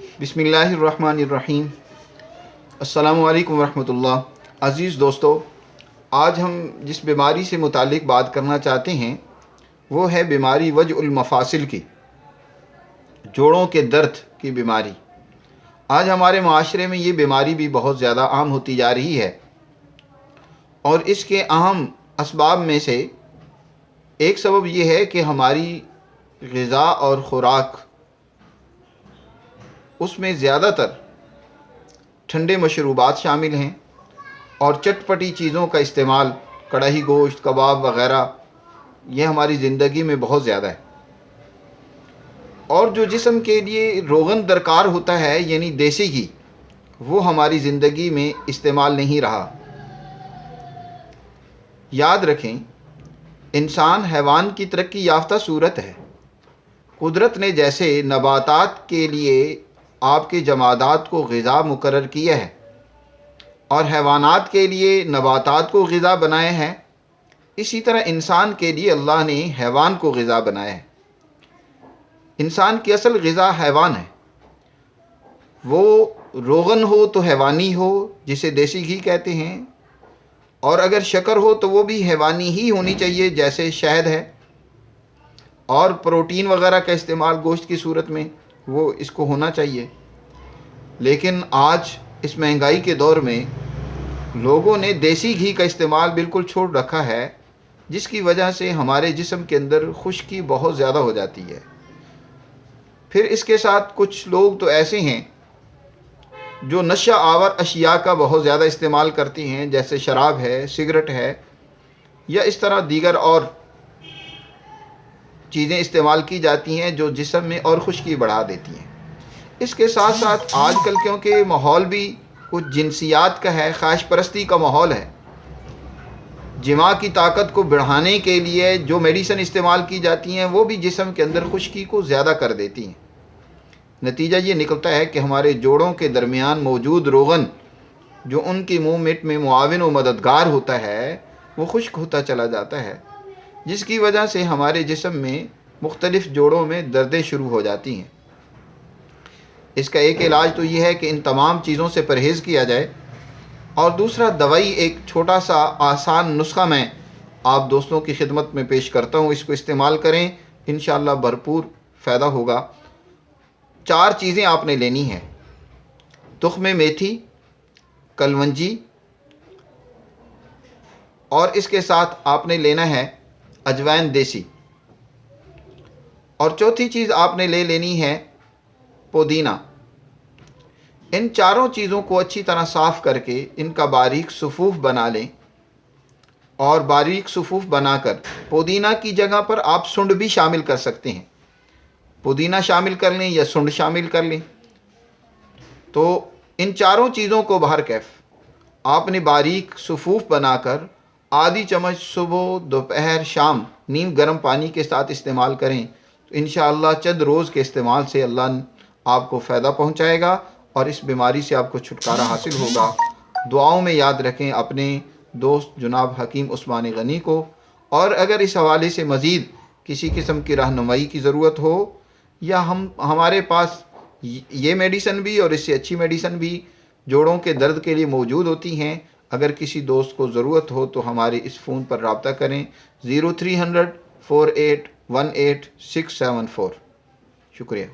بسم اللہ الرحمن الرحیم۔ السلام علیکم ورحمۃ اللہ۔ عزیز دوستو، آج ہم جس بیماری سے متعلق بات کرنا چاہتے ہیں وہ ہے بیماری وجع المفاصل کی، جوڑوں کے درد کی بیماری۔ آج ہمارے معاشرے میں یہ بیماری بھی بہت زیادہ عام ہوتی جا رہی ہے، اور اس کے اہم اسباب میں سے ایک سبب یہ ہے کہ ہماری غذا اور خوراک، اس میں زیادہ تر ٹھنڈے مشروبات شامل ہیں اور چٹپٹی چیزوں کا استعمال، کڑھائی گوشت، کباب وغیرہ، یہ ہماری زندگی میں بہت زیادہ ہے۔ اور جو جسم کے لیے روغن درکار ہوتا ہے، یعنی دیسی گھی، وہ ہماری زندگی میں استعمال نہیں رہا۔ یاد رکھیں، انسان حیوان کی ترقی یافتہ صورت ہے۔ قدرت نے جیسے نباتات کے لیے آپ کے جمادات کو غذا مقرر کیا ہے اور حیوانات کے لیے نباتات کو غذا بنایا ہے، اسی طرح انسان کے لیے اللہ نے حیوان کو غذا بنایا ہے۔ انسان کی اصل غذا حیوان ہے، وہ روغن ہو تو حیوانی ہو، جسے دیسی گھی کہتے ہیں، اور اگر شکر ہو تو وہ بھی حیوانی ہی ہونی چاہیے، جیسے شہد ہے، اور پروٹین وغیرہ کا استعمال گوشت کی صورت میں وہ اس کو ہونا چاہیے۔ لیکن آج اس مہنگائی کے دور میں لوگوں نے دیسی گھی کا استعمال بالکل چھوڑ رکھا ہے، جس کی وجہ سے ہمارے جسم کے اندر خشکی بہت زیادہ ہو جاتی ہے۔ پھر اس کے ساتھ کچھ لوگ تو ایسے ہیں جو نشہ آور اشیاء کا بہت زیادہ استعمال کرتے ہیں، جیسے شراب ہے، سگریٹ ہے، یا اس طرح دیگر اور چیزیں استعمال کی جاتی ہیں جو جسم میں اور خشکی بڑھا دیتی ہیں۔ اس کے ساتھ ساتھ آج کل کیونکہ ماحول بھی کچھ جنسیات کا ہے، خواہش پرستی کا ماحول ہے، جماع کی طاقت کو بڑھانے کے لیے جو میڈیسن استعمال کی جاتی ہیں وہ بھی جسم کے اندر خشکی کو زیادہ کر دیتی ہیں۔ نتیجہ یہ نکلتا ہے کہ ہمارے جوڑوں کے درمیان موجود روغن، جو ان کی موومنٹ میں معاون و مددگار ہوتا ہے، وہ خشک ہوتا چلا جاتا ہے، جس کی وجہ سے ہمارے جسم میں مختلف جوڑوں میں دردیں شروع ہو جاتی ہیں۔ اس کا ایک علاج تو یہ ہے کہ ان تمام چیزوں سے پرہیز کیا جائے، اور دوسرا دوائی، ایک چھوٹا سا آسان نسخہ میں آپ دوستوں کی خدمت میں پیش کرتا ہوں، اس کو استعمال کریں، انشاءاللہ بھرپور فائدہ ہوگا۔ 4 چیزیں آپ نے لینی ہیں: تخم میتھی، کلونجی، اور اس کے ساتھ آپ نے لینا ہے اجوائن دیسی، اور چوتھی چیز آپ نے لے لینی ہے پودینہ۔ ان چاروں چیزوں کو اچھی طرح صاف کر کے ان کا باریک صفوف بنا لیں، اور باریک صفوف بنا کر پودینہ کی جگہ پر آپ سنڈ بھی شامل کر سکتے ہیں، پودینہ شامل کر لیں یا سنڈ شامل کر لیں۔ تو ان چاروں چیزوں کو بہر کیف آپ نے باریک صفوف بنا کر آدھی چمچ صبح، دوپہر، شام نیم گرم پانی کے ساتھ استعمال کریں، تو انشاءاللہ چند روز کے استعمال سے اللہ آپ کو فائدہ پہنچائے گا اور اس بیماری سے آپ کو چھٹکارا حاصل ہوگا۔ دعاؤں میں یاد رکھیں اپنے دوست جناب حکیم عثمان غنی کو، اور اگر اس حوالے سے مزید کسی قسم کی رہنمائی کی ضرورت ہو، یا ہمارے پاس یہ میڈیسن بھی اور اس سے اچھی میڈیسن بھی جوڑوں کے درد کے لیے موجود ہوتی ہیں، اگر کسی دوست کو ضرورت ہو تو ہمارے اس فون پر رابطہ کریں، 0300 4818 674۔ شکریہ۔